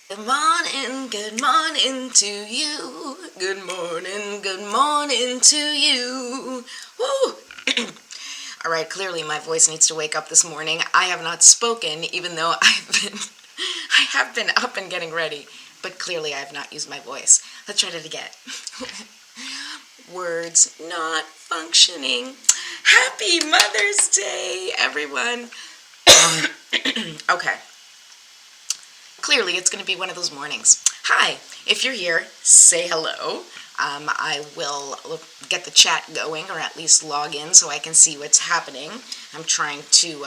Good morning to you. Good morning to you. Woo! All right, clearly my voice needs to wake up this morning. I have not spoken, even though I have been up and getting ready, but clearly I have not used my voice. Let's try that again. Words not functioning. Happy Mother's Day, everyone. Okay. Clearly, it's going to be one of those mornings. Hi, if you're here, say hello. I will get the chat going, or at least log in so I can see what's happening. I'm trying to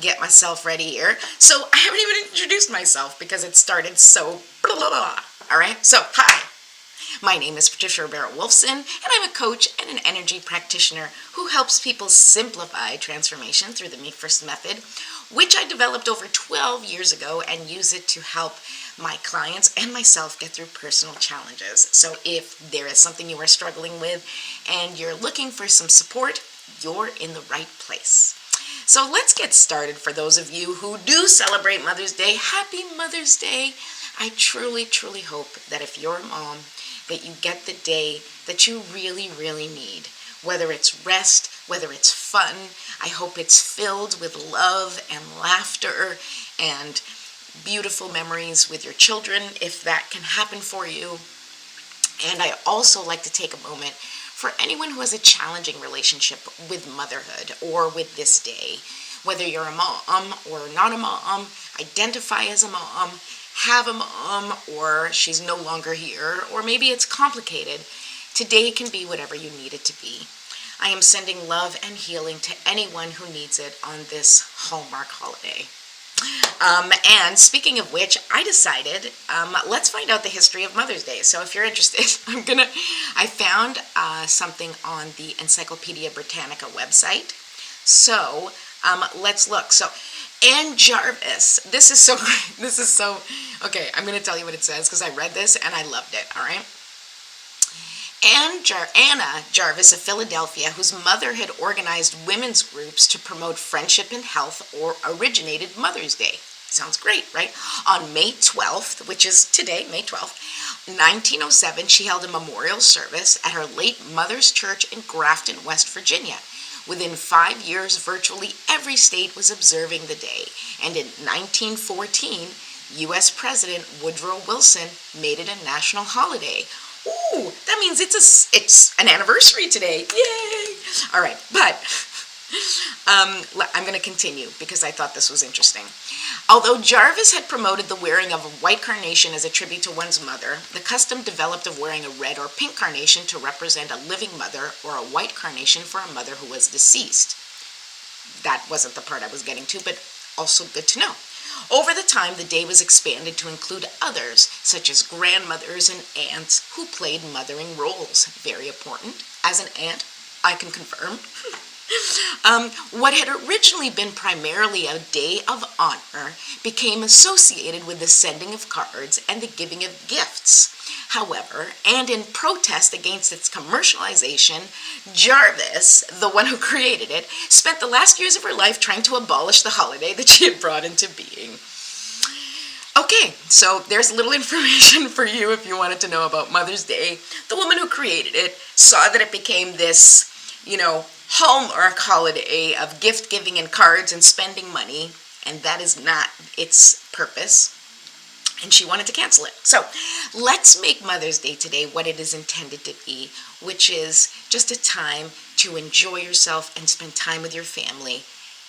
get myself ready here. So I haven't even introduced myself because it started so blah, blah, blah. All right, so hi. My name is Patricia Rivera-Wolfson, and I'm a coach and an energy practitioner who helps people simplify transformation through the Me First method, which I developed over 12 years ago and use it to help my clients and myself get through personal challenges. So if there is something you are struggling with and you're looking for some support, you're in the right place. So let's get started. For those of you who do celebrate Mother's Day, happy Mother's Day. I truly, truly hope that if you're a mom, that you get the day that you really, really need. Whether it's rest, whether it's fun, I hope it's filled with love and laughter and beautiful memories with your children, if that can happen for you. And I also like to take a moment for anyone who has a challenging relationship with motherhood or with this day. Whether you're a mom or not a mom, identify as a mom, have a mom, or she's no longer here, or maybe it's complicated. Today can be whatever you need it to be. I am sending love and healing to anyone who needs it on this Hallmark holiday. And speaking of which, I decided, let's find out the history of Mother's Day. So if you're interested, I found something on the Encyclopedia Britannica website. So let's look. So Anne Jarvis, this is so, okay, I'm going to tell you what it says because I read this and I loved it, all right? Anna Jarvis of Philadelphia, whose mother had organized women's groups to promote friendship and health, or originated Mother's Day. Sounds great, right? On May 12th, which is today, May 12th, 1907, she held a memorial service at her late mother's church in Grafton, West Virginia. Within 5 years, virtually every state was observing the day, and in 1914, U.S. President Woodrow Wilson made it a national holiday. Ooh, that means it's an anniversary today. Yay! All right, but I'm going to continue because I thought this was interesting. Although Jarvis had promoted the wearing of a white carnation as a tribute to one's mother, the custom developed of wearing a red or pink carnation to represent a living mother, or a white carnation for a mother who was deceased. That wasn't the part I was getting to, but also good to know. Over the time, the day was expanded to include others, such as grandmothers and aunts who played mothering roles. Very important. As an aunt, I can confirm. What had originally been primarily a day of honor became associated with the sending of cards and the giving of gifts. However, and in protest against its commercialization, Jarvis, the one who created it, spent the last years of her life trying to abolish the holiday that she had brought into being. Okay, so there's a little information for you if you wanted to know about Mother's Day. The woman who created it saw that it became this, Hallmark holiday of gift giving and cards and spending money, and that is not its purpose, and she wanted to cancel it. So let's make Mother's Day today what it is intended to be, which is just a time to enjoy yourself and spend time with your family,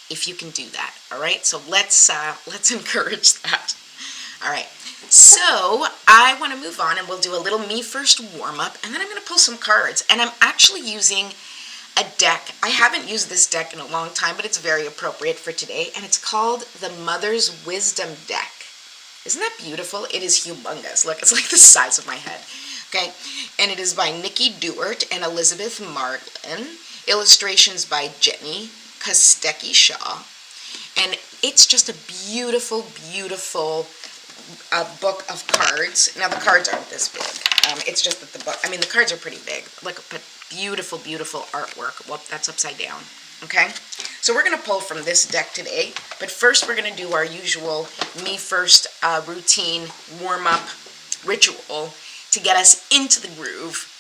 if you can do that. All right, so let's encourage that. All right, so I want to move on, and we'll do a little Me First warm-up, and then I'm going to pull some cards, and I'm actually using a deck. I haven't used this deck in a long time, but it's very appropriate for today, and it's called the Mother's Wisdom Deck. Isn't that beautiful? It is humongous. Look, it's like the size of my head. Okay, and it is by Nikki Duart and Elizabeth Marlin. Illustrations by Jenny Kostecki Shaw. And it's just a beautiful, beautiful book of cards. Now, the cards aren't this big. It's just that the cards are pretty big. Look, but beautiful, beautiful artwork. Well, that's upside down. Okay, so we're going to pull from this deck today, but first we're going to do our usual me first routine warm-up ritual to get us into the groove.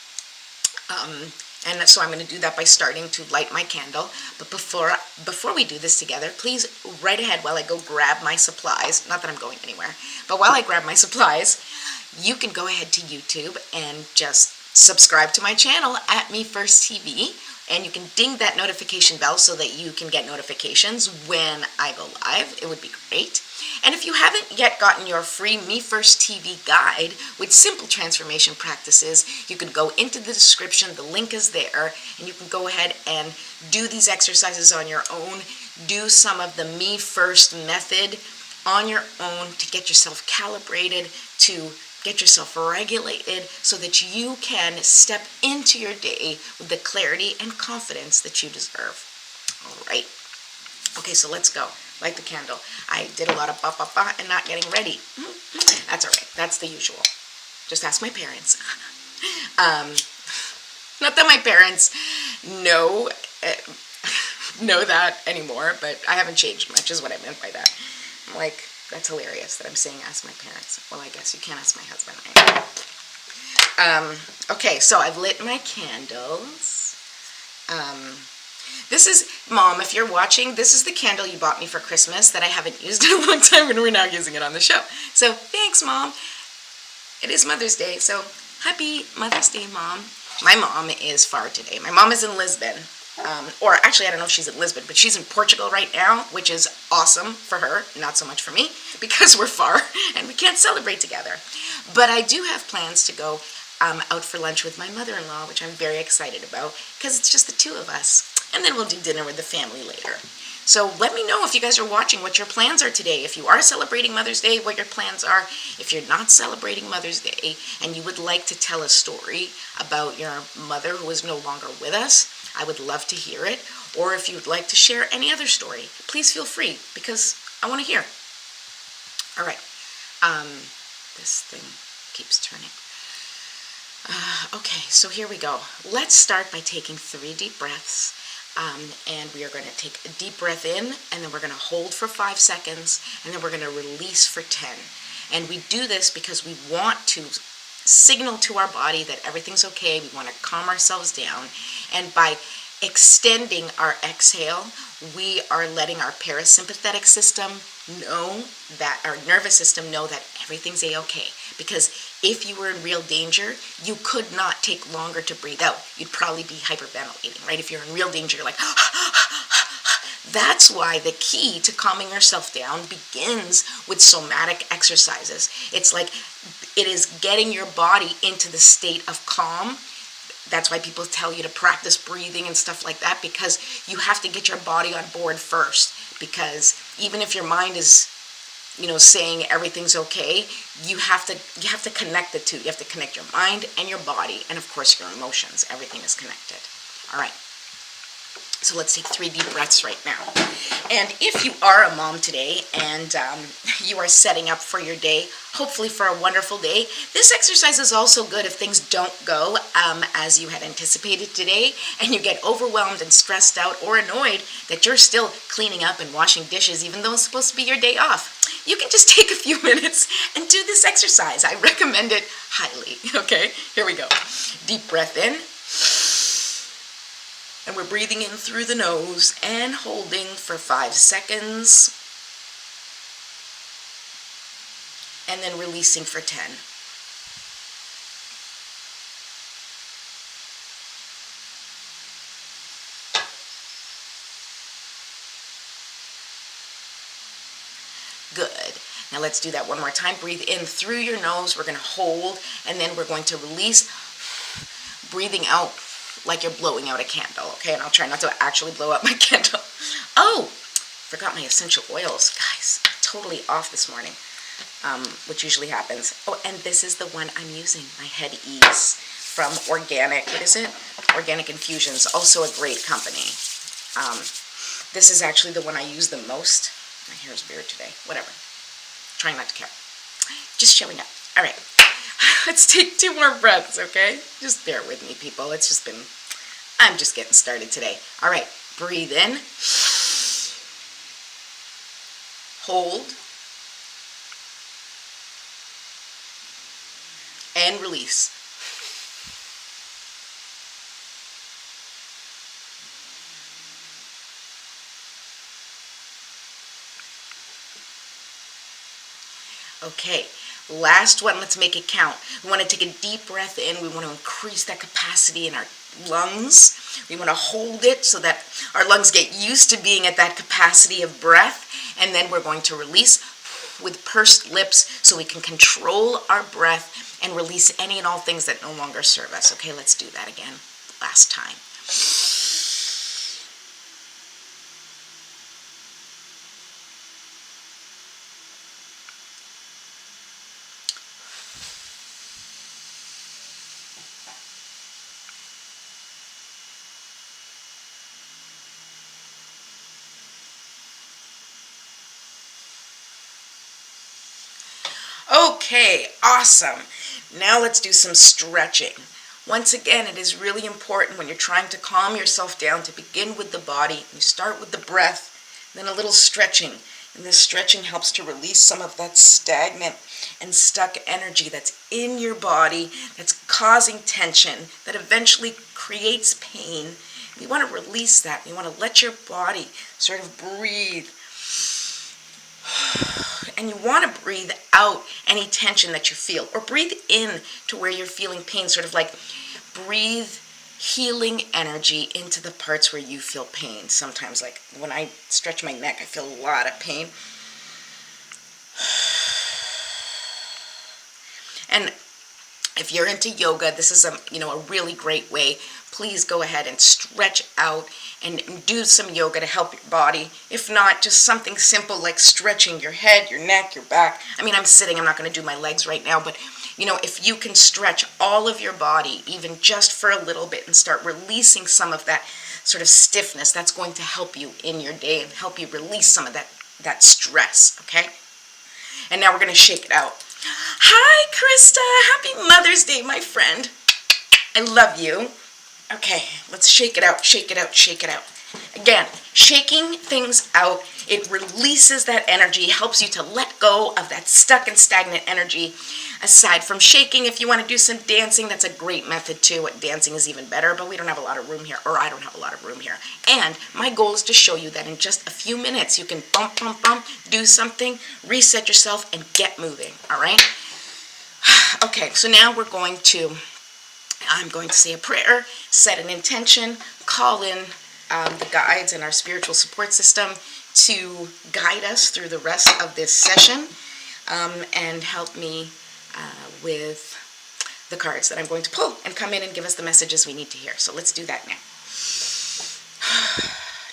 And so I'm going to do that by starting to light my candle. But before we do this together, please right ahead while I go grab my supplies. Not that I'm going anywhere, but while I grab my supplies, you can go ahead to YouTube and just subscribe to my channel at Me First TV. And you can ding that notification bell so that you can get notifications when I go live. It would be great. And if you haven't yet gotten your free Me First TV guide with simple transformation practices, you can go into the description. The link is there. And you can go ahead and do these exercises on your own. Do some of the Me First method on your own to get yourself calibrated, to get yourself regulated so that you can step into your day with the clarity and confidence that you deserve. All right. Okay, so let's go. Light the candle. I did a lot of ba and not getting ready. That's all right. That's the usual. Just ask my parents. Not that my parents know that anymore, but I haven't changed much is what I meant by that. I'm like, that's hilarious that I'm saying ask my parents. Well, I guess you can't ask my husband. Okay, so I've lit my candles. This is, Mom, if you're watching, this is the candle you bought me for Christmas that I haven't used in a long time, and we're now using it on the show. So thanks, Mom. It is Mother's Day, so happy Mother's Day, Mom. My mom is far today. My mom is in Lisbon. Or actually, I don't know if she's in Lisbon, but she's in Portugal right now, which is awesome for her, not so much for me, because we're far and we can't celebrate together. But I do have plans to go out for lunch with my mother-in-law, which I'm very excited about, because it's just the two of us. And then we'll do dinner with the family later. So let me know if you guys are watching what your plans are today. If you are celebrating Mother's Day, what your plans are. If you're not celebrating Mother's Day and you would like to tell a story about your mother who is no longer with us, I would love to hear it. Or if you would like to share any other story, please feel free because I want to hear. All right. This thing keeps turning. Okay, so here we go. Let's start by taking 3 deep breaths. And we are going to take a deep breath in, and then we're going to hold for 5 seconds, and then we're going to release for 10. And we do this because we want to signal to our body that everything's okay. We want to calm ourselves down. And by extending our exhale, we are letting our parasympathetic system know that, our nervous system know that everything's a-okay. Because if you were in real danger, you could not take longer to breathe out. You'd probably be hyperventilating, right? If you're in real danger, you're like, That's why the key to calming yourself down begins with somatic exercises. It's like it is getting your body into the state of calm. That's why people tell you to practice breathing and stuff like that, because you have to get your body on board first. Because even if your mind is, saying everything's okay, you have to connect the two. You have to connect your mind and your body, and of course your emotions. Everything is connected. All right. So let's take 3 deep breaths right now. And if you are a mom today and you are setting up for your day, hopefully for a wonderful day, this exercise is also good if things don't go as you had anticipated today and you get overwhelmed and stressed out or annoyed that you're still cleaning up and washing dishes even though it's supposed to be your day off. You can just take a few minutes and do this exercise. I recommend it highly. Okay, here we go. Deep breath in. And we're breathing in through the nose and holding for 5 seconds. And then releasing for 10. Good. Now let's do that one more time. Breathe in through your nose. We're going to hold, and then we're going to release, breathing out like you're blowing out a candle, okay? And I'll try not to actually blow up my candle. Oh, forgot my essential oils. Guys, totally off this morning, which usually happens. Oh, and this is the one I'm using, my Head Ease from Organic, what is it? Organic Infusions, also a great company. This is actually the one I use the most. My hair is weird today, whatever. Trying not to care. Just showing up. All right. Let's take 2 more breaths, okay? Just bear with me, people. I'm just getting started today. All right, Breathe in. Hold. And release. Okay, last one, let's make it count. We want to take a deep breath in. We want to increase that capacity in our lungs. We want to hold it so that our lungs get used to being at that capacity of breath. And then we're going to release with pursed lips so we can control our breath and release any and all things that no longer serve us. Okay, let's do that again. Last time. Okay, awesome. Now let's do some stretching. Once again, it is really important when you're trying to calm yourself down to begin with the body. You start with the breath, then a little stretching. And this stretching helps to release some of that stagnant and stuck energy that's in your body, that's causing tension, that eventually creates pain. We want to release that. We want to let your body sort of breathe. And you want to breathe out any tension that you feel, or breathe in to where you're feeling pain, sort of like breathe healing energy into the parts where you feel pain. Sometimes, like when I stretch my neck, I feel a lot of pain. And if you're into yoga, this is a really great way. Please go ahead and stretch out and do some yoga to help your body. If not, just something simple like stretching your head, your neck, your back. I mean, I'm sitting, I'm not going to do my legs right now, but if you can stretch all of your body, even just for a little bit, and start releasing some of that sort of stiffness, that's going to help you in your day and help you release some of that stress, okay? And now we're going to shake it out. Hi, Krista. Happy Mother's Day, my friend. I love you. Okay, let's shake it out, shake it out, shake it out. Again, shaking things out, it releases that energy, helps you to let go of that stuck and stagnant energy. Aside from shaking, if you want to do some dancing, that's a great method too. Dancing is even better, but we don't have a lot of room here, or I don't have a lot of room here. And my goal is to show you that in just a few minutes, you can bump, bump, bump, do something, reset yourself, and get moving, all right? Okay, so now I'm going to say a prayer, set an intention, call in the guides and our spiritual support system to guide us through the rest of this session and help me with the cards that I'm going to pull and come in and give us the messages we need to hear. So let's do that now.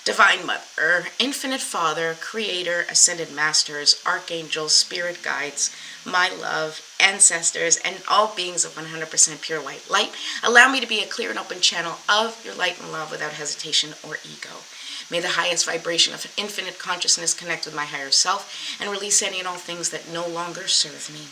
Divine Mother, Infinite Father, Creator, Ascended Masters, Archangels, Spirit Guides, my love, ancestors, and all beings of 100% pure white light, allow me to be a clear and open channel of your light and love without hesitation or ego. May the highest vibration of infinite consciousness connect with my higher self and release any and all things that no longer serve me.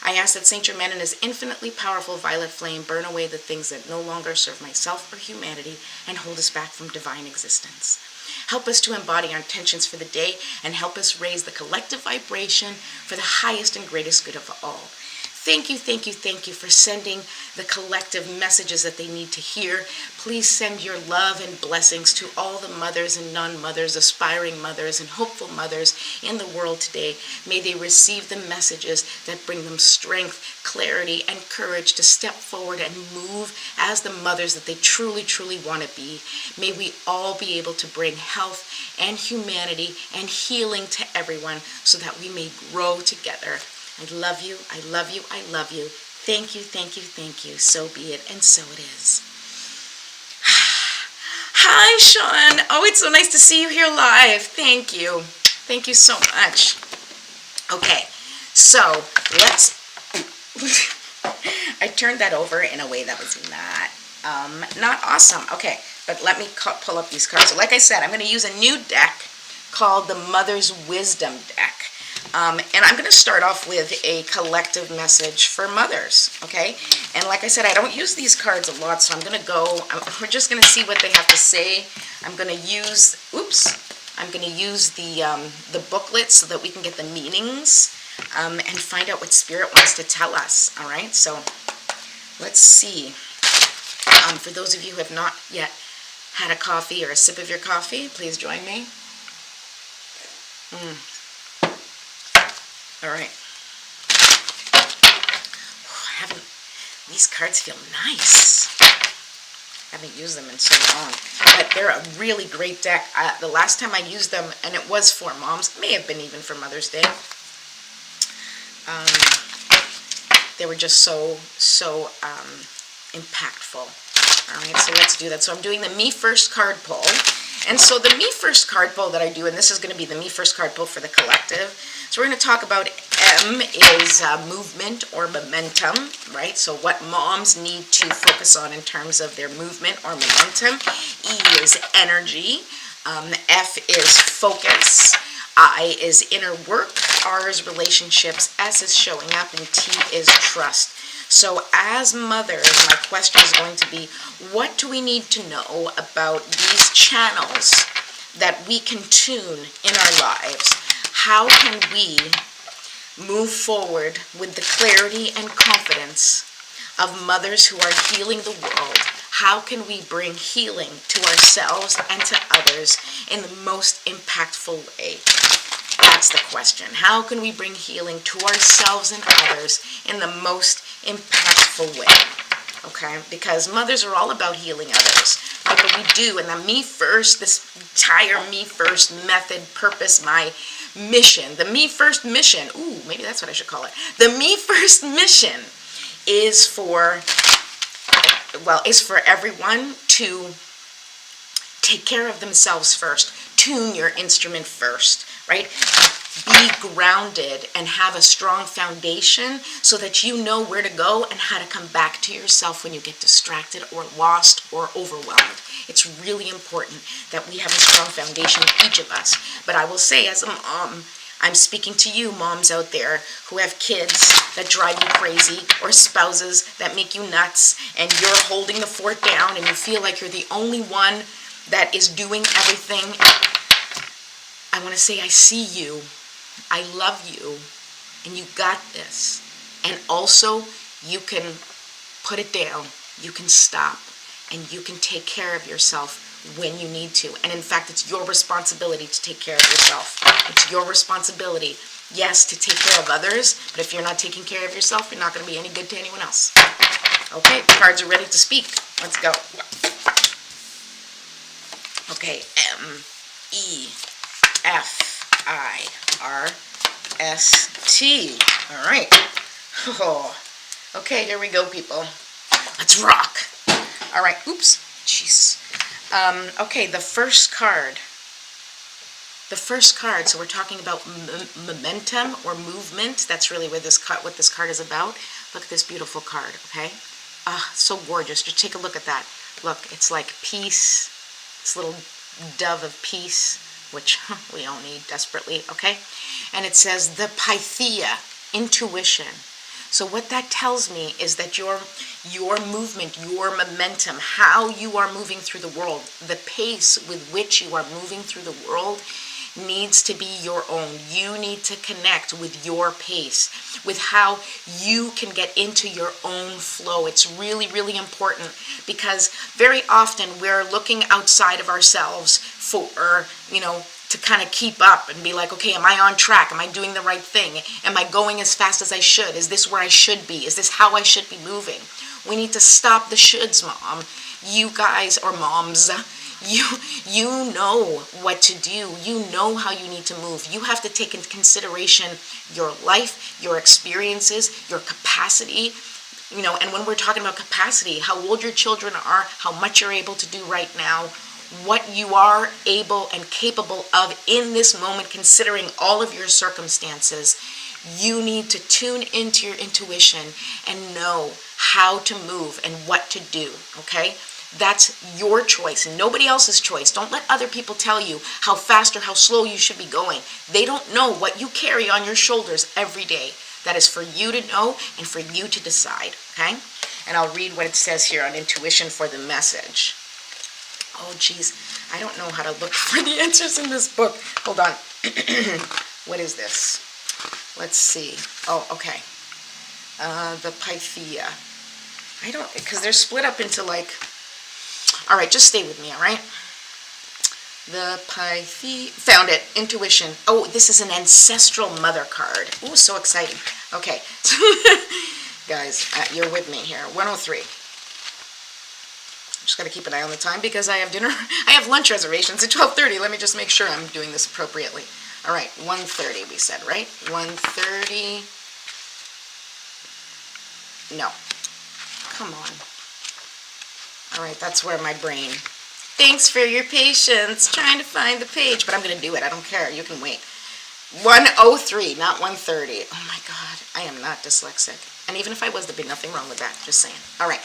I ask that Saint Germain and his infinitely powerful violet flame burn away the things that no longer serve myself or humanity and hold us back from divine existence. Help us to embody our intentions for the day and help us raise the collective vibration for the highest and greatest good of all. Thank you, thank you, thank you for sending the collective messages that they need to hear. Please send your love and blessings to all the mothers and non-mothers, aspiring mothers and hopeful mothers in the world today. May they receive the messages that bring them strength, clarity, and courage to step forward and move as the mothers that they truly, truly want to be. May we all be able to bring health and humanity and healing to everyone so that we may grow together. I love you, I love you, I love you. Thank you, thank you, thank you. So be it, and so it is. Hi, Sean. Oh, it's so nice to see you here live. Thank you. Thank you so much. Okay, so let's... I turned that over in a way that was not awesome. Okay, but let me pull up these cards. So like I said, I'm going to use a new deck called the Mother's Wisdom deck. And I'm going to start off with a collective message for mothers, okay? And like I said, I don't use these cards a lot, so we're just going to see what they have to say. I'm going to use, the booklet so that we can get the meanings and find out what Spirit wants to tell us, all right? So let's see. For those of you who have not yet had a coffee or a sip of your coffee, please join me. All right. These cards feel nice. I haven't used them in so long, but they're a really great deck. The last time I used them, and it was for moms, may have been even for Mother's Day. They were just so impactful. All right, so let's do that. So I'm doing the Me First card pull. And so the Me First card pull that I do, and this is going to be the Me First card pull for the collective. So we're going to talk about M is movement or momentum, right? So what moms need to focus on in terms of their movement or momentum. E is energy. F is focus. I is inner work. R is relationships. S is showing up. And T is trust. So as mothers, my question is going to be, what do we need to know about these channels that we can tune in our lives? How can we move forward with the clarity and confidence of mothers who are healing the world? How can we bring healing to ourselves and to others in the most impactful way? That's the question. How can we bring healing to ourselves and others in the most impactful way? Okay? Because mothers are all about healing others. Right? But we do. And the Me First, this entire Me First method, purpose, my mission, the Me First mission, ooh, maybe that's what I should call it. The Me First mission is for everyone to take care of themselves first. Tune your instrument first, right? Be grounded and have a strong foundation so that you know where to go and how to come back to yourself when you get distracted or lost or overwhelmed. It's really important that we have a strong foundation, each of us. But I will say, as a mom, I'm speaking to you moms out there who have kids that drive you crazy or spouses that make you nuts, and you're holding the fort down and you feel like you're the only one that is doing everything. I want to say I see you, I love you, and you got this. And also, you can put it down, you can stop, and you can take care of yourself when you need to. And in fact, it's your responsibility to take care of yourself. It's your responsibility, yes, to take care of others, but if you're not taking care of yourself, you're not going to be any good to anyone else. Okay, the cards are ready to speak. Let's go. Okay, M, E, F, I, R, S, T. All right. Oh. Okay, here we go, people. Let's rock. All right. Oops. Jeez. Okay, the first card. The first card. So we're talking about momentum or movement. That's really what this card is about. Look at this beautiful card. Okay. So gorgeous. Just take a look at that. Look, it's like peace. This little dove of peace, which we all need desperately, okay? And it says the Pythia, intuition. So what that tells me is that your movement, your momentum, how you are moving through the world, the pace with which you are moving through the world needs to be your own. You need to connect with your pace, with how you can get into your own flow. It's really, really important because very often we're looking outside of ourselves for, to kind of keep up and be like, okay, am I on track? Am I doing the right thing? Am I going as fast as I should? Is this where I should be? Is this how I should be moving? We need to stop the shoulds, Mom. You guys, or moms, you know what to do. You know how you need to move. You have to take into consideration your life, your experiences, your capacity, and when we're talking about capacity, how old your children are, how much you're able to do right now, what you are able and capable of in this moment, considering all of your circumstances. You need to tune into your intuition and know how to move and what to do, okay? That's your choice, nobody else's choice. Don't let other people tell you how fast or how slow you should be going. They don't know what you carry on your shoulders every day. That is for you to know and for you to decide, okay? And I'll read what it says here on intuition for the message. Oh, geez, I don't know how to look for the answers in this book. Hold on. What is this? Let's see. Oh, okay. The Pythia. I don't, because they're split up into like, all right, just stay with me, all right? The Pythia, found it, intuition. Oh, this is an ancestral mother card. Ooh, so exciting. Okay, guys, you're with me here. 103. Just got to keep an eye on the time because I have dinner. I have lunch reservations at 12:30. Let me just make sure I'm doing this appropriately. All right, 1:30 we said, right? 1:30. No. Come on. All right, that's where my brain. Thanks for your patience trying to find the page, but I'm going to do it. I don't care. You can wait. 103, not 130. Oh my God, I am not dyslexic. And even if I was, there'd be nothing wrong with that. Just saying. All right.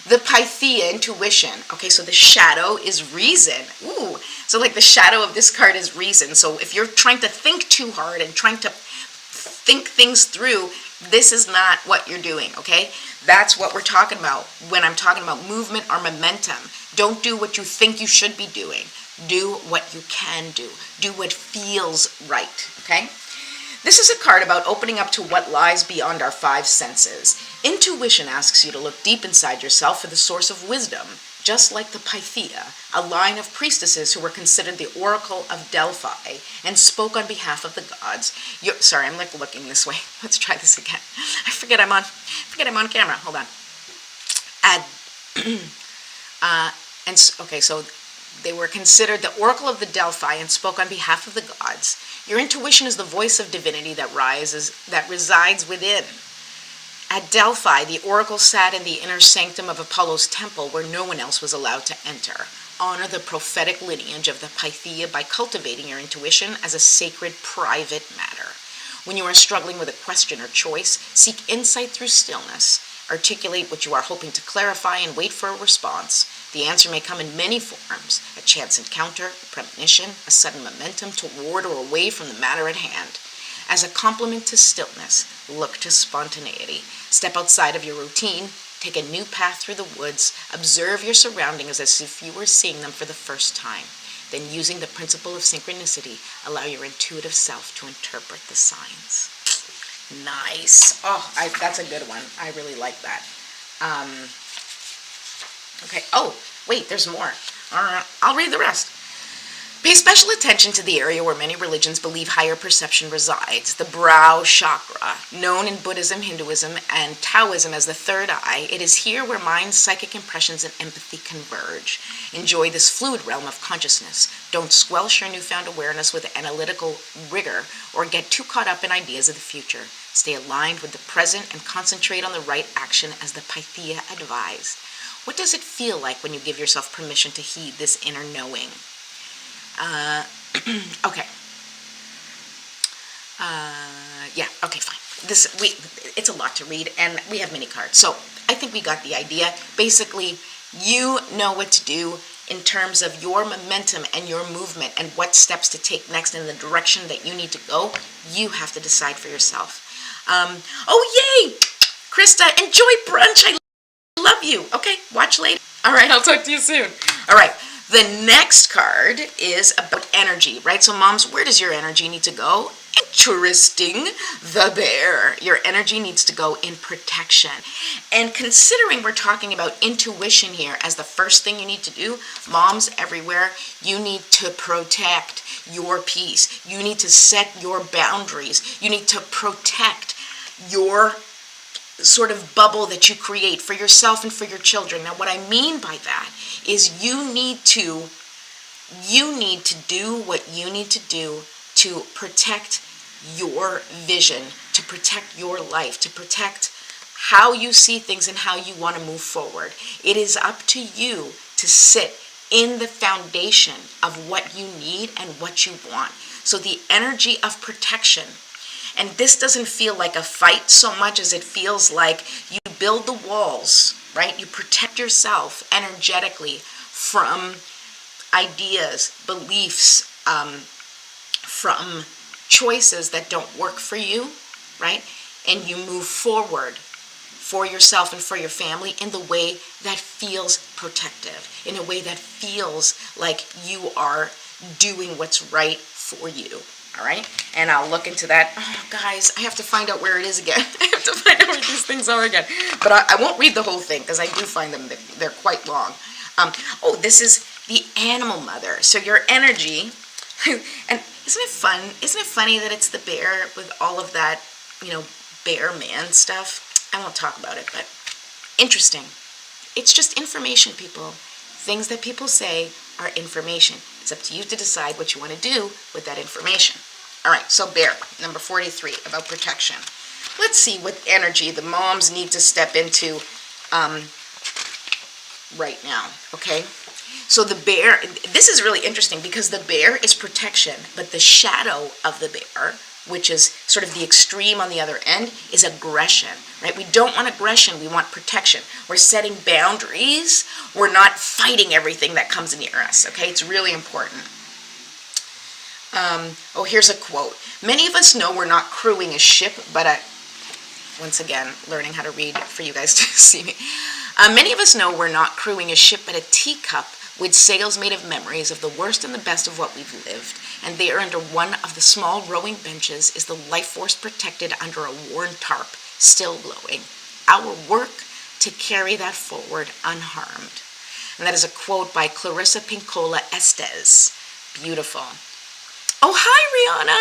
The Pythia, intuition. Okay, so the shadow is reason. Ooh, so like the shadow of this card is reason. So if you're trying to think too hard and trying to think things through, this is not what you're doing, okay? That's what we're talking about when I'm talking about movement or momentum. Don't do what you think you should be doing. Do what you can do. Do what feels right, okay? This is a card about opening up to what lies beyond our five senses. Intuition asks you to look deep inside yourself for the source of wisdom, just like the Pythia, a line of priestesses who were considered the Oracle of Delphi and spoke on behalf of the gods. Sorry, I'm like looking this way. Let's try this again. I forget I'm on camera. Hold on. Okay, so they were considered the Oracle of the Delphi and spoke on behalf of the gods. Your intuition is the voice of divinity that resides within. At Delphi, the oracle sat in the inner sanctum of Apollo's temple where no one else was allowed to enter. Honor the prophetic lineage of the Pythia by cultivating your intuition as a sacred private matter. When you are struggling with a question or choice, seek insight through stillness. Articulate what you are hoping to clarify and wait for a response. The answer may come in many forms: a chance encounter, a premonition, a sudden momentum toward or away from the matter at hand. As a complement to stillness, look to spontaneity. Step outside of your routine, take a new path through the woods, observe your surroundings as if you were seeing them for the first time. Then, using the principle of synchronicity, allow your intuitive self to interpret the signs. Nice. Oh, that's a good one. I really like that. Okay. Oh, wait, there's more. All right, I'll read the rest. Pay special attention to the area where many religions believe higher perception resides, the brow chakra, known in Buddhism, Hinduism, and Taoism as the third eye. It is here where mind, psychic impressions, and empathy converge. Enjoy this fluid realm of consciousness. Don't squelch your newfound awareness with analytical rigor or get too caught up in ideas of the future. Stay aligned with the present and concentrate on the right action as the Pythia advised. What does it feel like when you give yourself permission to heed this inner knowing? Okay. Yeah, okay, fine. It's a lot to read, and we have mini cards. So I think we got the idea. Basically, you know what to do in terms of your momentum and your movement and what steps to take next in the direction that you need to go. You have to decide for yourself. Oh, yay! Krista, enjoy brunch. I love you. Okay, watch later. All right, I'll talk to you soon. All right. The next card is about energy, right? So moms, where does your energy need to go? Interesting. The bear. Your energy needs to go in protection. And considering we're talking about intuition here as the first thing you need to do, moms everywhere, you need to protect your peace. You need to set your boundaries. You need to protect your sort of bubble that you create for yourself and for your children. Now, what I mean by that is you need to do what you need to do to protect your vision, to protect your life, to protect how you see things and how you want to move forward. It is up to you to sit in the foundation of what you need and what you want. So the energy of protection And this doesn't feel like a fight so much as it feels like you build the walls, right? You protect yourself energetically from ideas, beliefs, from choices that don't work for you, right? And you move forward for yourself and for your family in the way that feels protective, in a way that feels like you are doing what's right for you. All right, and I'll look into that. Oh, guys, I have to find out where it is again. I have to find out where these things are again. But I won't read the whole thing because I do find them, they're quite long. Oh, this is the animal mother. So your energy, and isn't it fun? Isn't it funny that it's the bear with all of that, bear man stuff? I won't talk about it, but interesting. It's just information, people. Things that people say are information. It's up to you to decide what you want to do with that information. All right, so bear, number 43, about protection. Let's see what energy the moms need to step into right now, okay? So the bear, this is really interesting because the bear is protection, but the shadow of the bear, which is sort of the extreme on the other end, is aggression, right? We don't want aggression, we want protection. We're setting boundaries, we're not fighting everything that comes near us, okay? It's really important. Here's a quote. Many of us know we're not crewing a ship, but once again, learning how to read for you guys to see me. Many of us know we're not crewing a ship, but a teacup with sails made of memories of the worst and the best of what we've lived. And there under one of the small rowing benches is the life force protected under a worn tarp, still glowing. Our work to carry that forward unharmed. And that is a quote by Clarissa Pinkola Estes. Beautiful. Oh, hi, Rihanna.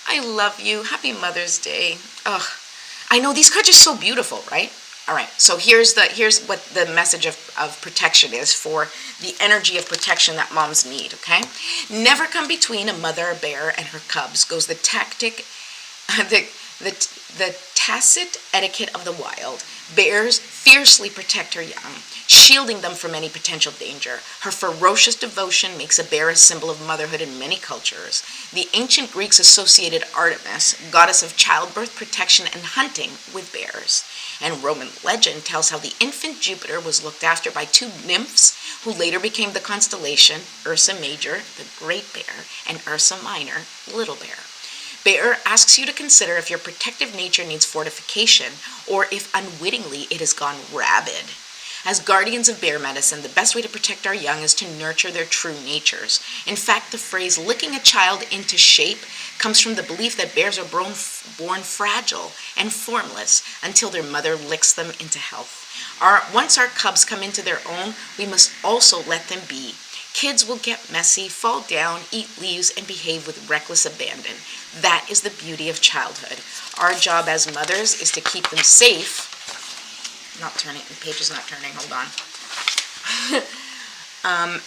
I love you. Happy Mother's Day. Ugh. I know these cards are so beautiful, right? All right, so here's what the message of protection is for the energy of protection that moms need, okay? Never come between a mother bear and her cubs goes the tactic, the tacit etiquette of the wild. Bears fiercely protect her young, shielding them from any potential danger. Her ferocious devotion makes a bear a symbol of motherhood in many cultures. The ancient Greeks associated Artemis, goddess of childbirth, protection, and hunting, with bears. And Roman legend tells how the infant Jupiter was looked after by two nymphs who later became the constellation Ursa Major, the Great Bear, and Ursa Minor, Little Bear. Bear asks you to consider if your protective nature needs fortification or if unwittingly it has gone rabid. As guardians of bear medicine, the best way to protect our young is to nurture their true natures. In fact, the phrase licking a child into shape comes from the belief that bears are born fragile and formless until their mother licks them into health. Once our cubs come into their own, we must also let them be. Kids will get messy, fall down, eat leaves, and behave with reckless abandon. That is the beauty of childhood. Our job as mothers is to keep them safe. Not turning, the page is not turning, hold on.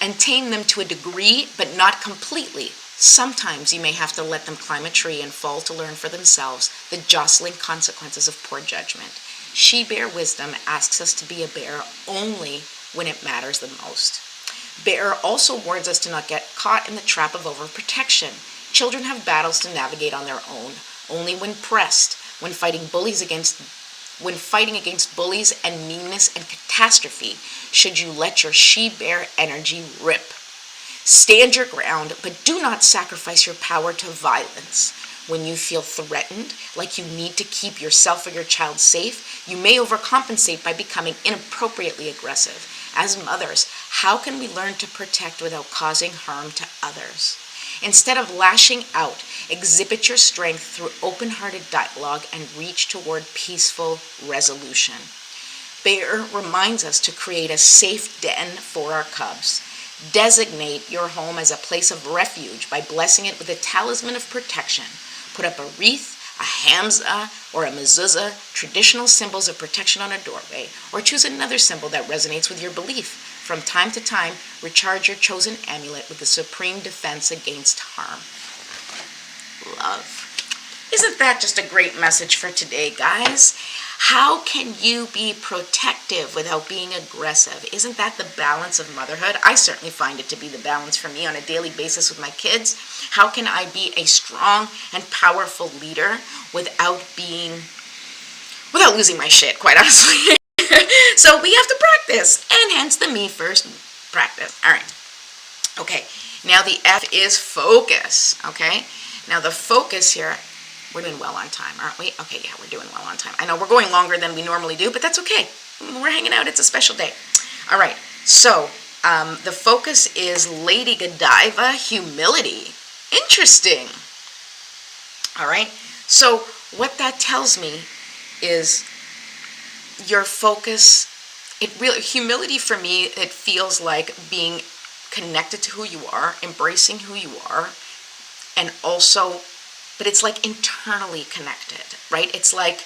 And tame them to a degree, but not completely. Sometimes you may have to let them climb a tree and fall to learn for themselves the jostling consequences of poor judgment. She-bear wisdom asks us to be a bear only when it matters the most. Bear also warns us to not get caught in the trap of overprotection. Children have battles to navigate on their own. Only when pressed, when fighting against bullies and meanness and catastrophe, should you let your she-bear energy rip. Stand your ground, but do not sacrifice your power to violence. When you feel threatened, like you need to keep yourself or your child safe, you may overcompensate by becoming inappropriately aggressive. As mothers, how can we learn to protect without causing harm to others? Instead of lashing out, exhibit your strength through open-hearted dialogue and reach toward peaceful resolution. Bear reminds us to create a safe den for our cubs. Designate your home as a place of refuge by blessing it with a talisman of protection. Put up a wreath, a hamza, or a mezuzah, traditional symbols of protection on a doorway, or choose another symbol that resonates with your belief. From time to time, recharge your chosen amulet with the supreme defense against harm. Love. Isn't that just a great message for today, guys? How can you be protective without being aggressive? Isn't that the balance of motherhood? I certainly find it to be the balance for me on a daily basis with my kids. How can I be a strong and powerful leader without losing my shit, quite honestly? So we have to practice, and hence the me first practice. All right. Okay. Now the F is focus. Okay. Now the focus here, we're doing well on time, aren't we? Okay, yeah, we're doing well on time. I know we're going longer than we normally do, but that's okay. We're hanging out. It's a special day. All right. So the focus is Lady Godiva, humility. Interesting. All right. So what that tells me is your focus. Humility for me, it feels like being connected to who you are, embracing who you are, and also, but it's like internally connected, right? It's like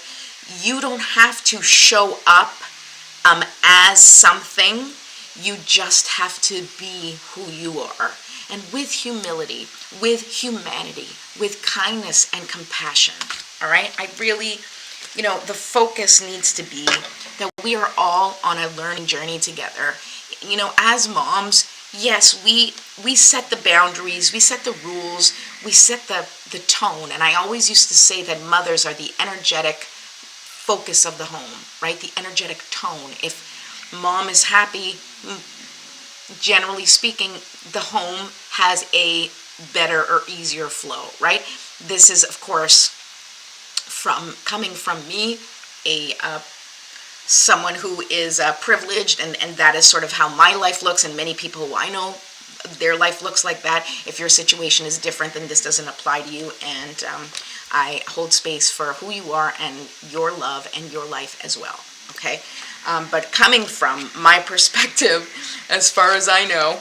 you don't have to show up as something. You just have to be who you are. And with humility, with humanity, with kindness and compassion, all right? I really, the focus needs to be that we are all on a learning journey together. As moms, yes, we set the boundaries, we set the rules, we set the tone. And I always used to say that mothers are the energetic focus of the home, right? The energetic tone. If mom is happy, generally speaking, the home has a better or easier flow, right? This is, of course, coming from me, someone who is privileged, and that is sort of how my life looks, and many people who I know, their life looks like that. If your situation is different, then this doesn't apply to you, and I hold space for who you are and your love and your life as well, okay? But coming from my perspective, as far as I know,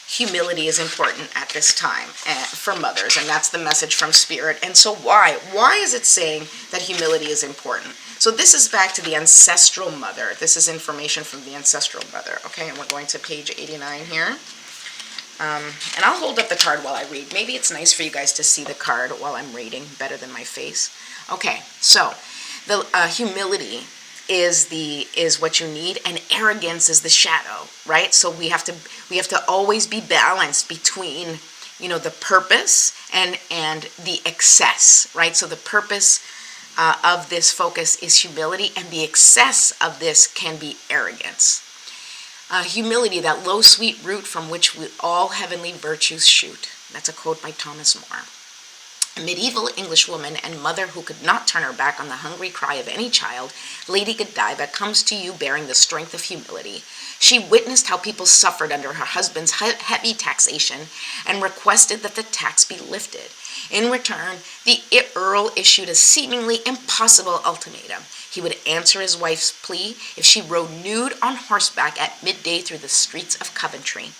humility is important at this time for mothers, and that's the message from Spirit. And so why? Why is it saying that humility is important? So this is back to the ancestral mother. This is information from the ancestral mother, okay? And we're going to page 89 here. And I'll hold up the card while I read. Maybe it's nice for you guys to see the card while I'm reading, better than my face. Okay, so the humility is what you need, and arrogance is the shadow, right? So we have to always be balanced between, the purpose and the excess, right? So the purpose of this focus is humility, and the excess of this can be arrogance. Humility, that low sweet root from which all heavenly virtues shoot. That's a quote by Thomas More. A medieval Englishwoman and mother who could not turn her back on the hungry cry of any child, Lady Godiva comes to you bearing the strength of humility. She witnessed how people suffered under her husband's heavy taxation and requested that the tax be lifted. In return, the Earl issued a seemingly impossible ultimatum. He would answer his wife's plea if she rode nude on horseback at midday through the streets of Coventry.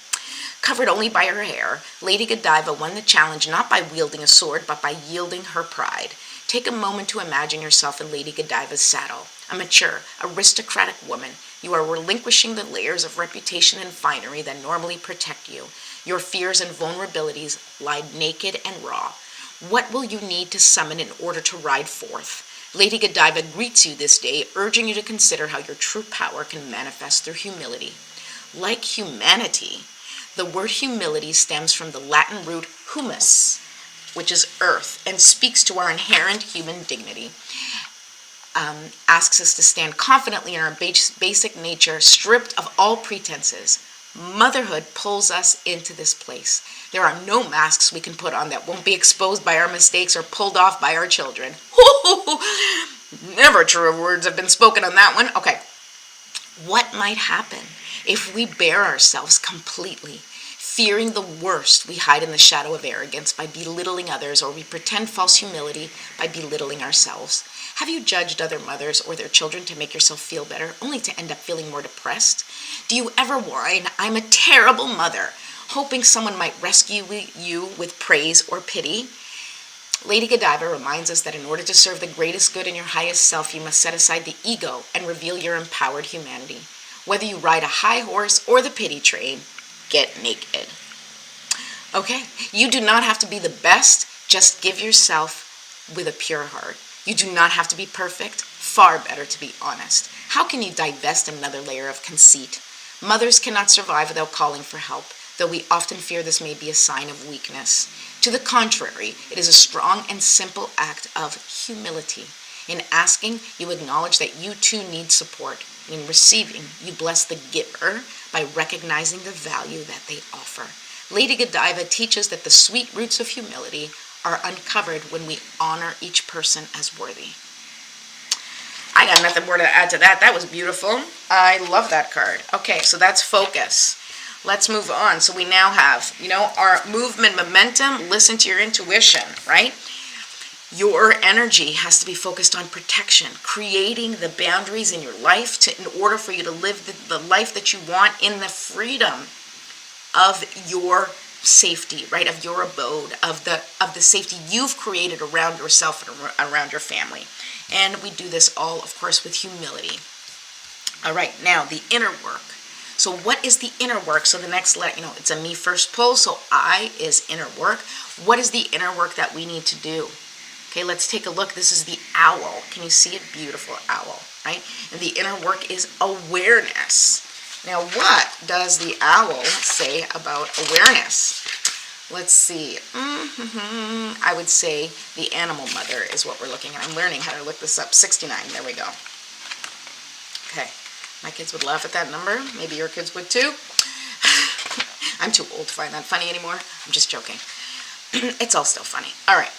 Covered only by her hair, Lady Godiva won the challenge not by wielding a sword, but by yielding her pride. Take a moment to imagine yourself in Lady Godiva's saddle. A mature, aristocratic woman, you are relinquishing the layers of reputation and finery that normally protect you. Your fears and vulnerabilities lie naked and raw. What will you need to summon in order to ride forth? Lady Godiva greets you this day, urging you to consider how your true power can manifest through humility. Like humanity, the word humility stems from the Latin root humus, which is earth, and speaks to our inherent human dignity. Asks us to stand confidently in our basic nature, stripped of all pretenses. Motherhood pulls us into this place. There are no masks we can put on that won't be exposed by our mistakes or pulled off by our children. Never truer words have been spoken on that one. Okay. What might happen if we bare ourselves completely? Fearing the worst, we hide in the shadow of arrogance by belittling others, or we pretend false humility by belittling ourselves. Have you judged other mothers or their children to make yourself feel better, only to end up feeling more depressed? Do you ever whine, "I'm a terrible mother," hoping someone might rescue you with praise or pity? Lady Godiva reminds us that in order to serve the greatest good in your highest self, you must set aside the ego and reveal your empowered humanity. Whether you ride a high horse or the pity train, get naked. Okay? You do not have to be the best Just give yourself with a pure heart. You do not have to be perfect. Far better to be honest. How can you divest another layer of conceit? Mothers cannot survive without calling for help, though we often fear this may be a sign of weakness. To the contrary, it is a strong and simple act of humility. In asking, you acknowledge that you too need support. In receiving, you bless the giver by recognizing the value that they offer. Lady Godiva teaches that the sweet roots of humility are uncovered when we honor each person as worthy. I got nothing more to add to that. That was beautiful. I love that card. Okay, so that's focus. Let's move on. So we now have, our movement momentum. Listen to your intuition, right? Your energy has to be focused on protection, creating the boundaries in your life in order for you to live the life that you want in the freedom of your safety, right? Of your abode, of the safety you've created around yourself and around your family. And we do this all, of course, with humility. All right, now the inner work. So what is the inner work? So the next it's a me first pull. So I is inner work. What is the inner work that we need to do? Okay, let's take a look. This is the owl. Can you see it? Beautiful owl, right? And the inner work is awareness. Now, what does the owl say about awareness? Let's see. I would say the animal mother is what we're looking at. I'm learning how to look this up. 69. There we go. Okay. My kids would laugh at that number. Maybe your kids would too. I'm too old to find that funny anymore. I'm just joking. It's all still funny. All right.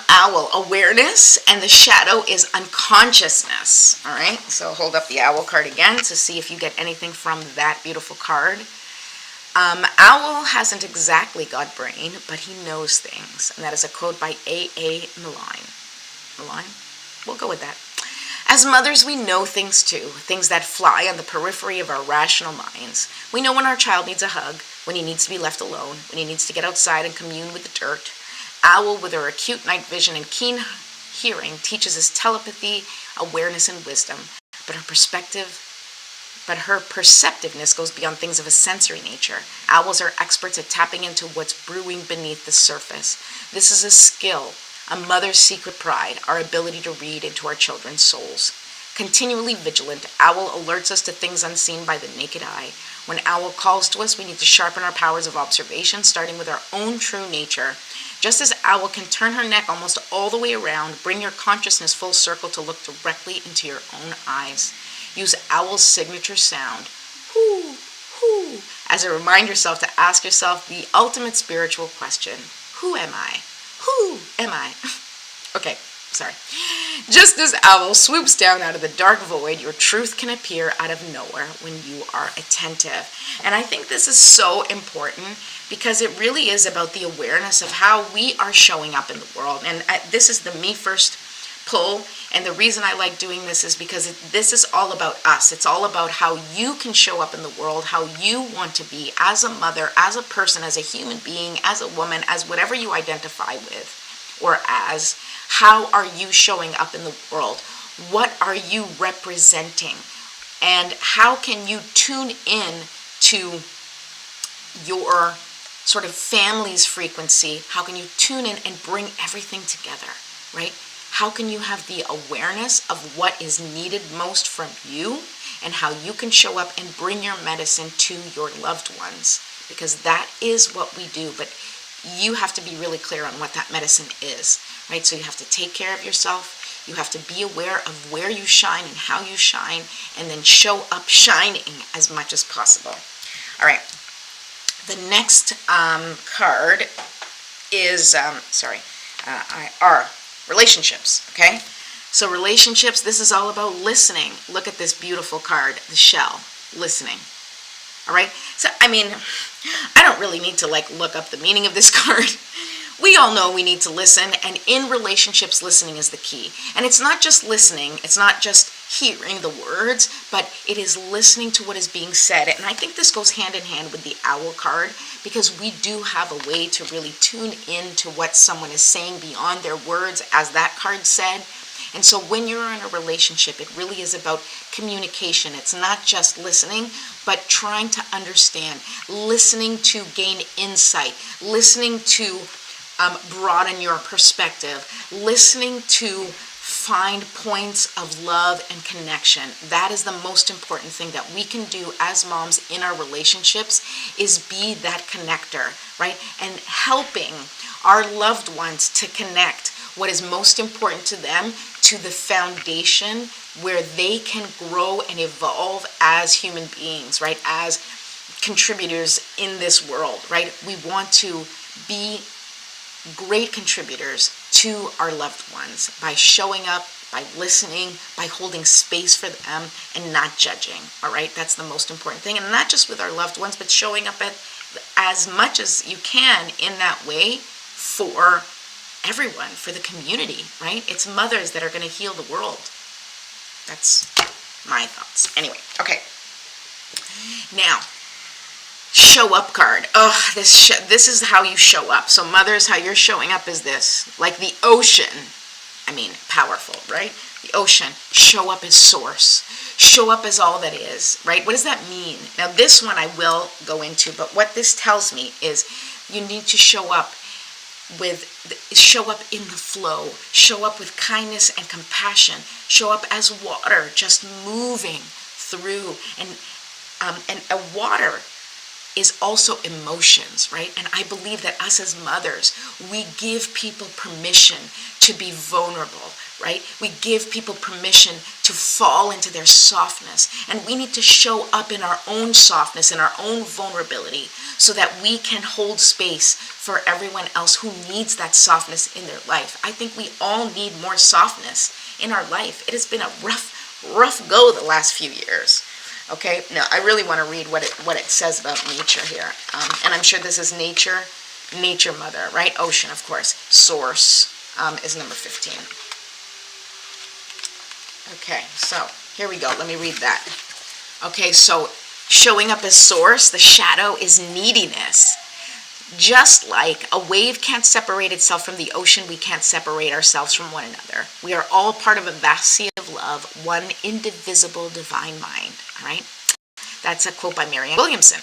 Owl, awareness, and the shadow is unconsciousness. All right. So hold up the owl card again to see if you get anything from that beautiful card. Owl hasn't exactly got brain, but he knows things. And that is a quote by A.A. Milne. Milne? We'll go with that. As mothers, we know things too, things that fly on the periphery of our rational minds. We know when our child needs a hug, when he needs to be left alone, when he needs to get outside and commune with the dirt. Owl, with her acute night vision and keen hearing, teaches us telepathy, awareness, and wisdom. But her perceptiveness goes beyond things of a sensory nature. Owls are experts at tapping into what's brewing beneath the surface. This is a skill, a mother's secret pride, our ability to read into our children's souls. Continually vigilant, Owl alerts us to things unseen by the naked eye. When Owl calls to us, we need to sharpen our powers of observation, starting with our own true nature. Just as Owl can turn her neck almost all the way around, bring your consciousness full circle to look directly into your own eyes. Use Owl's signature sound, hoo, hoo, as a reminder yourself to ask yourself the ultimate spiritual question. Who am I? Who am I? Okay, sorry. Just as Owl swoops down out of the dark void, your truth can appear out of nowhere when you are attentive. And I think this is so important because it really is about the awareness of how we are showing up in the world. And this is the me first pull. And the reason I like doing this is because this is all about us. It's all about how you can show up in the world, how you want to be as a mother, as a person, as a human being, as a woman, as whatever you identify with or as. How are you showing up in the world? What are you representing? And how can you tune in to your sort of family's frequency? How can you tune in and bring everything together, right? How can you have the awareness of what is needed most from you and how you can show up and bring your medicine to your loved ones? Because that is what we do, but you have to be really clear on what that medicine is, right? So you have to take care of yourself. You have to be aware of where you shine and how you shine, and then show up shining as much as possible. All right. The next card is, relationships, okay? So relationships, this is all about listening. Look at this beautiful card, the shell, listening. All right? So, I mean, I don't really need to look up the meaning of this card. We all know we need to listen, and in relationships, listening is the key. And it's not just listening, it's not just hearing the words, but it is listening to what is being said. And I think this goes hand in hand with the owl card, because we do have a way to really tune in to what someone is saying beyond their words, as that card said. And so when you're in a relationship, it really is about communication. It's not just listening, but trying to understand, listening to gain insight, listening to broaden your perspective, listening to find points of love and connection. That is the most important thing that we can do as moms in our relationships, is be that connector, right? And helping our loved ones to connect what is most important to them to the foundation where they can grow and evolve as human beings, right? As contributors in this world, right? We want to be great contributors to our loved ones by showing up, by listening, by holding space for them, and not judging. All right, that's the most important thing. And not just with our loved ones, but showing up as much as you can in that way for everyone, for the community, right? It's mothers that are going to heal the world. That's my thoughts. Anyway, okay. Now, show up card. Oh, this is how you show up. So mothers, how you're showing up is this. Like the ocean. I mean, powerful, right? The ocean. Show up as source. Show up as all that is, right? What does that mean? Now, this one I will go into, but what this tells me is you need to show up in the flow. Show up with kindness and compassion. Show up as water, just moving through. And a water is also emotions, right? And I believe that us as mothers, we give people permission to be vulnerable, right? We give people permission to fall into their softness. And we need to show up in our own softness, in our own vulnerability, so that we can hold space for everyone else who needs that softness in their life. I think we all need more softness in our life. It has been a rough go the last few years. Okay, now I really want to read what it says about nature here. And I'm sure this is nature mother, right? Ocean, of course. Source is number 15. Okay, so here we go. Let me read that. Okay, so showing up as source, the shadow is neediness. Just like a wave can't separate itself from the ocean, we can't separate ourselves from one another. We are all part of a vast sea of love, one indivisible divine mind. All right? That's a quote by Marianne Williamson.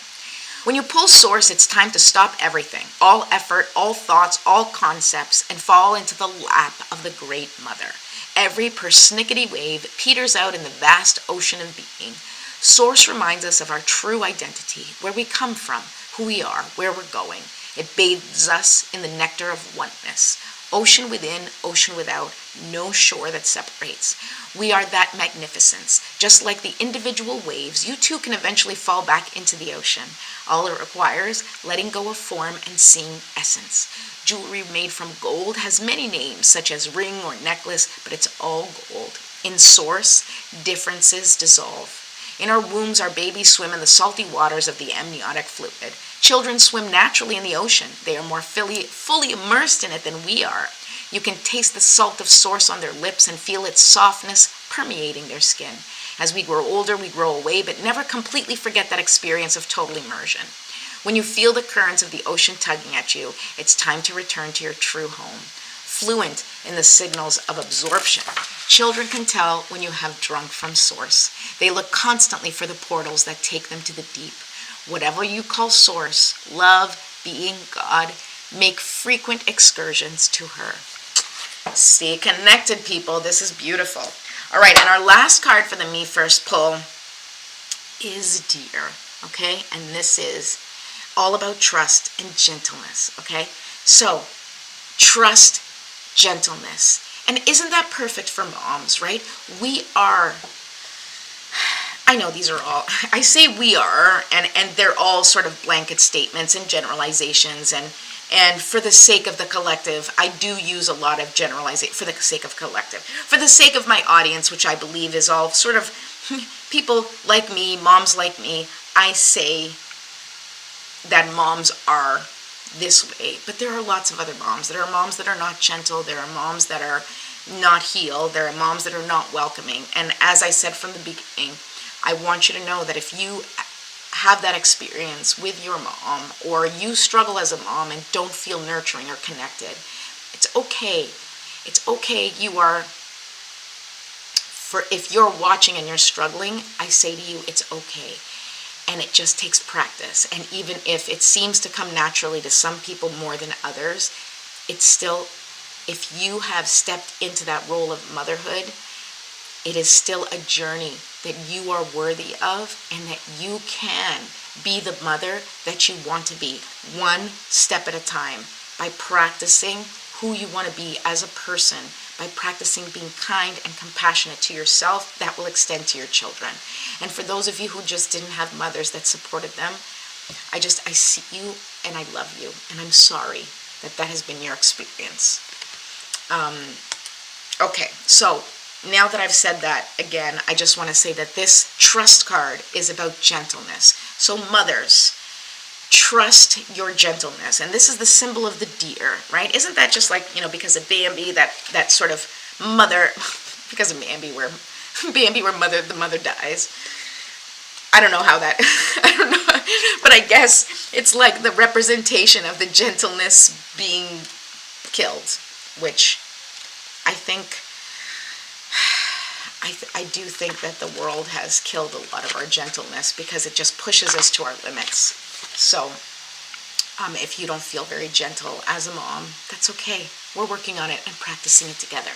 When you pull source, it's time to stop everything, all effort, all thoughts, all concepts, and fall into the lap of the great mother. Every persnickety wave peters out in the vast ocean of being. Source reminds us of our true identity, where we come from, who we are, where we're going. It bathes us in the nectar of oneness. Ocean within, ocean without, no shore that separates. We are that magnificence. Just like the individual waves, you too can eventually fall back into the ocean. All it requires, letting go of form and seeing essence. Jewelry made from gold has many names, such as ring or necklace, but it's all gold. In source, differences dissolve. In our wombs, our babies swim in the salty waters of the amniotic fluid. Children swim naturally in the ocean. They are more fully immersed in it than we are. You can taste the salt of source on their lips and feel its softness permeating their skin. As we grow older, we grow away, but never completely forget that experience of total immersion. When you feel the currents of the ocean tugging at you, it's time to return to your true home. Fluent in the signals of absorption, children can tell when you have drunk from source. They look constantly for the portals that take them to the deep. Whatever you call source, love, being, God, make frequent excursions to her. Stay connected, people. This is beautiful. All right, and our last card for the Me First pull is Dear, okay? And this is all about trust and gentleness, okay? So, trust, gentleness. And isn't that perfect for moms, right? I know these are all, I say we are, and they're all sort of blanket statements and generalizations, and for the sake of the collective, I do use a lot of generalization, for the sake of collective. For the sake of my audience, which I believe is all sort of people like me, moms like me, I say that moms are this way, but there are lots of other moms. There are moms that are not gentle. There are moms that are not healed. There are moms that are not welcoming. And as I said from the beginning, I want you to know that if you have that experience with your mom, or you struggle as a mom and don't feel nurturing or connected, it's okay. It's okay. If you're watching and you're struggling, I say to you, it's okay. And it just takes practice. And even if it seems to come naturally to some people more than others, it's still, if you have stepped into that role of motherhood, it is still a journey that you are worthy of, and that you can be the mother that you want to be, one step at a time, by practicing who you want to be as a person, by practicing being kind and compassionate to yourself. That will extend to your children. And for those of you who just didn't have mothers that supported them, I see you and I love you, and I'm sorry that that has been your experience. Okay, so now that I've said that, again, I just want to say that this trust card is about gentleness. So mothers, trust your gentleness. And this is the symbol of the deer, right? Isn't that just like, because of Bambi, that sort of mother, because of Bambi where the mother dies. I don't know how that, I don't know, but I guess it's like the representation of the gentleness being killed, which I do think that the world has killed a lot of our gentleness because it just pushes us to our limits. So if you don't feel very gentle as a mom, that's okay. We're working on it and practicing it together.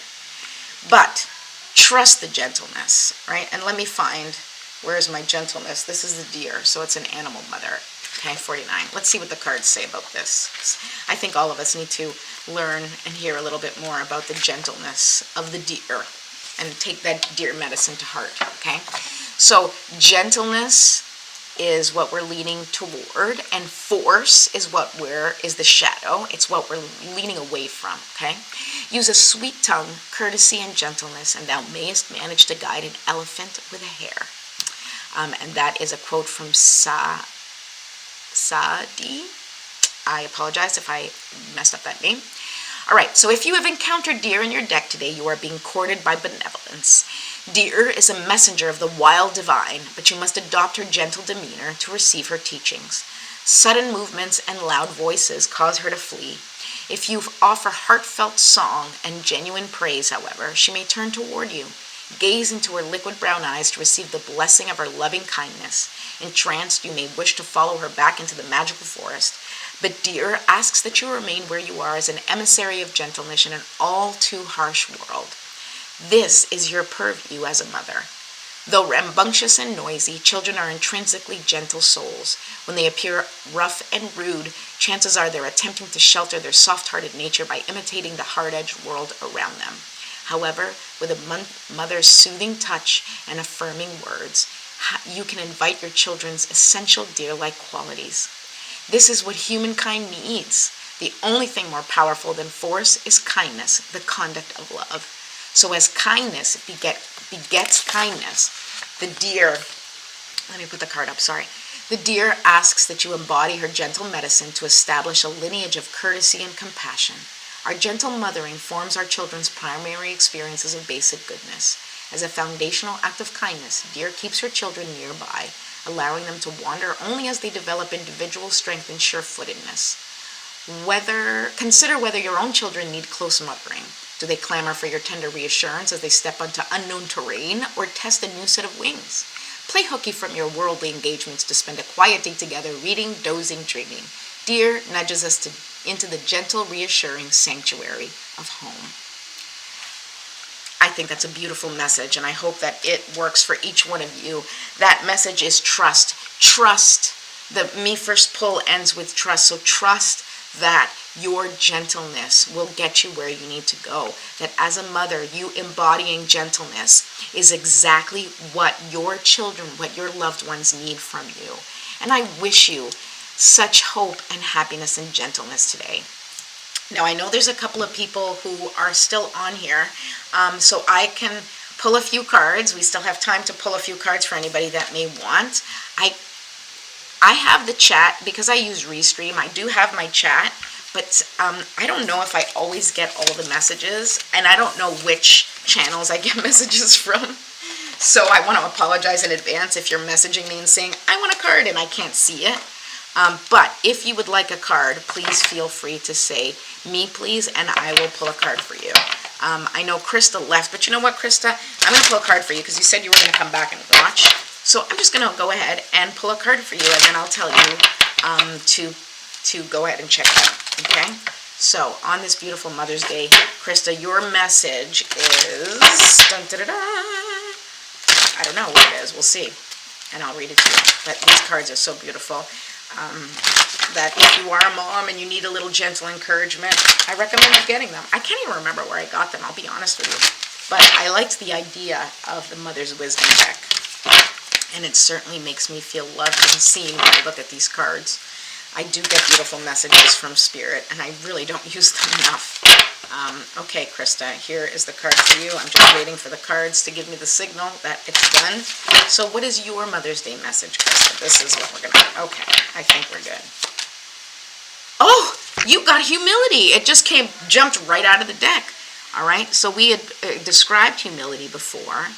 But trust the gentleness, right? And let me find, where's my gentleness? This is the deer, so it's an animal mother. Okay, 49. Let's see what the cards say about this. I think all of us need to learn and hear a little bit more about the gentleness of the deer and take that deer medicine to heart, okay? So gentleness is what we're leaning toward, and force is the shadow. It's what we're leaning away from, okay? Use a sweet tongue, courtesy, and gentleness, and thou mayest manage to guide an elephant with a hare. And that is a quote from Saadi. I apologize if I messed up that name. All right, so if you have encountered deer in your deck today, you are being courted by benevolence. Deer is a messenger of the wild divine, but you must adopt her gentle demeanor to receive her teachings. Sudden movements and loud voices cause her to flee. If you offer heartfelt song and genuine praise, however, she may turn toward you. Gaze into her liquid brown eyes to receive the blessing of her loving kindness. Entranced, you may wish to follow her back into the magical forest. But Deer asks that you remain where you are as an emissary of gentleness in an all too harsh world. This is your purview as a mother. Though rambunctious and noisy, children are intrinsically gentle souls. When they appear rough and rude, chances are they're attempting to shelter their soft-hearted nature by imitating the hard-edged world around them. However, with a mother's soothing touch and affirming words, you can invite your children's essential deer-like qualities. This is what humankind needs. The only thing more powerful than force is kindness, the conduct of love. So as kindness begets kindness, the deer, let me put the card up, sorry. The deer asks that you embody her gentle medicine to establish a lineage of courtesy and compassion. Our gentle mothering forms our children's primary experiences of basic goodness. As a foundational act of kindness, Deer keeps her children nearby, allowing them to wander only as they develop individual strength and sure-footedness. Consider whether your own children need close mothering. Do they clamor for your tender reassurance as they step onto unknown terrain or test a new set of wings? Play hooky from your worldly engagements to spend a quiet day together reading, dozing, dreaming. Deer nudges us into the gentle, reassuring sanctuary of home. I think that's a beautiful message, and I hope that it works for each one of you. That message is trust. Trust. The Me First pull ends with trust, so trust that your gentleness will get you where you need to go. That as a mother, you embodying gentleness is exactly what your children, what your loved ones need from you. And I wish you such hope and happiness and gentleness today. Now, I know there's a couple of people who are still on here, so I can pull a few cards. We still have time to pull a few cards for anybody that may want. I have the chat, because I use Restream, I do have my chat, but I don't know if I always get all the messages, and I don't know which channels I get messages from. So I want to apologize in advance if you're messaging me and saying, I want a card, and I can't see it. But if you would like a card, please feel free to say, me please, and I will pull a card for you. I know Krista left, but you know what, Krista? I'm going to pull a card for you because you said you were going to come back and watch. So I'm just going to go ahead and pull a card for you, and then I'll tell you to go ahead and check it out, okay? So, on this beautiful Mother's Day, Krista, your message is... Dun, da, da, da. I don't know what it is. We'll see. And I'll read it to you. But these cards are so beautiful. That if you are a mom and you need a little gentle encouragement, I recommend you getting them. I can't even remember where I got them, I'll be honest with you. But I liked the idea of the Mother's Wisdom deck. And it certainly makes me feel loved and seen when I look at these cards. I do get beautiful messages from Spirit, and I really don't use them enough. Okay, Krista, here is the card for you. I'm just waiting for the cards to give me the signal that it's done. So what is your Mother's Day message, Krista? This is what we're going to do. Okay, I think we're good. Oh, you got humility. It just jumped right out of the deck. All right, so we had described humility before.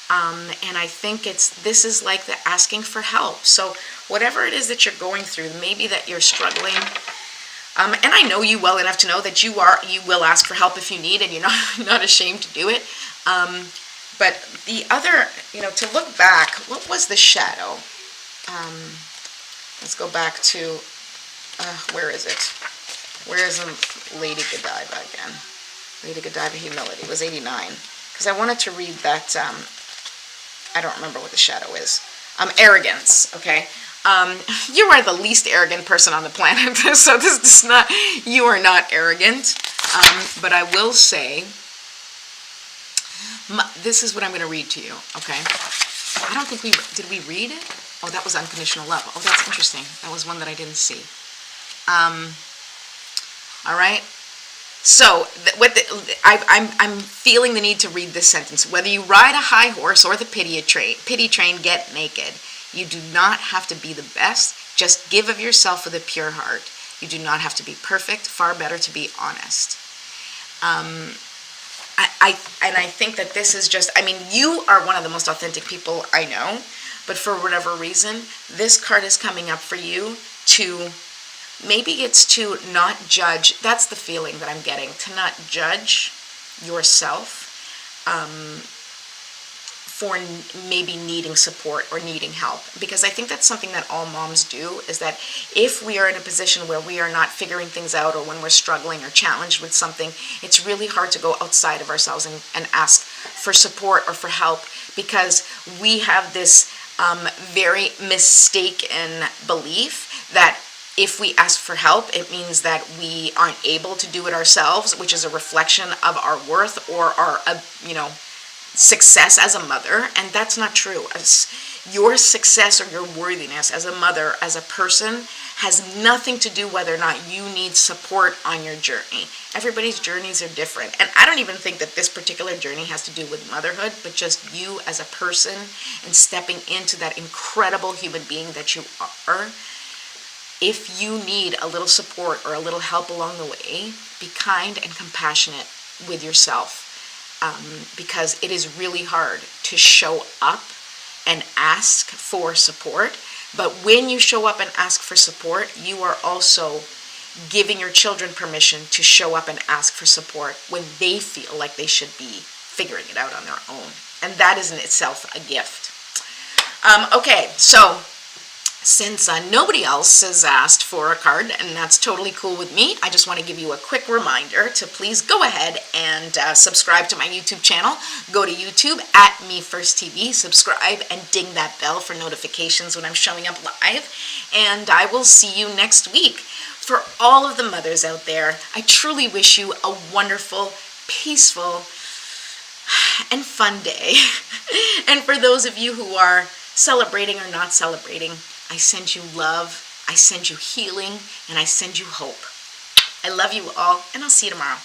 And I think this is like the asking for help. So whatever it is that you're going through, maybe that you're struggling, and I know you well enough to know that you will ask for help if you need, and you're not ashamed to do it. But the other, to look back, what was the shadow? Let's go back to, where is it? Where is Lady Godiva again? Lady Godiva Humility. It was 89. Because I wanted to read that, I don't remember what the shadow is. Arrogance, okay? You are the least arrogant person on the planet, so this is not, you are not arrogant. But I will say, this is what I'm going to read to you, okay? I don't think did we read it? Oh, that was Unconditional Love. Oh, that's interesting. That was one that I didn't see. All right? So, I'm feeling the need to read this sentence. Whether you ride a high horse or the pity train, get naked. You do not have to be the best. Just give of yourself with a pure heart. You do not have to be perfect. Far better to be honest. I think that this is just, you are one of the most authentic people I know. But for whatever reason, this card is coming up for you to... Maybe it's to not judge. That's the feeling that I'm getting. To not judge yourself for maybe needing support or needing help. Because I think that's something that all moms do, is that if we are in a position where we are not figuring things out, or when we're struggling or challenged with something, it's really hard to go outside of ourselves and ask for support or for help, because we have this very mistaken belief that if we ask for help, it means that we aren't able to do it ourselves, which is a reflection of our worth or our, success as a mother. And that's not true. Your success or your worthiness as a mother, as a person, has nothing to do whether or not you need support on your journey. Everybody's journeys are different. And I don't even think that this particular journey has to do with motherhood, but just you as a person and stepping into that incredible human being that you are. If you need a little support or a little help along the way, be kind and compassionate with yourself, because it is really hard to show up and ask for support. But when you show up and ask for support, you are also giving your children permission to show up and ask for support when they feel like they should be figuring it out on their own. And that is in itself a gift. Okay, so... Since nobody else has asked for a card, and that's totally cool with me, I just want to give you a quick reminder to please go ahead and subscribe to my YouTube channel. Go to YouTube at MeFirstTV, subscribe, and ding that bell for notifications when I'm showing up live. And I will see you next week. For all of the mothers out there, I truly wish you a wonderful, peaceful, and fun day. And for those of you who are celebrating or not celebrating, I send you love, I send you healing, and I send you hope. I love you all, and I'll see you tomorrow.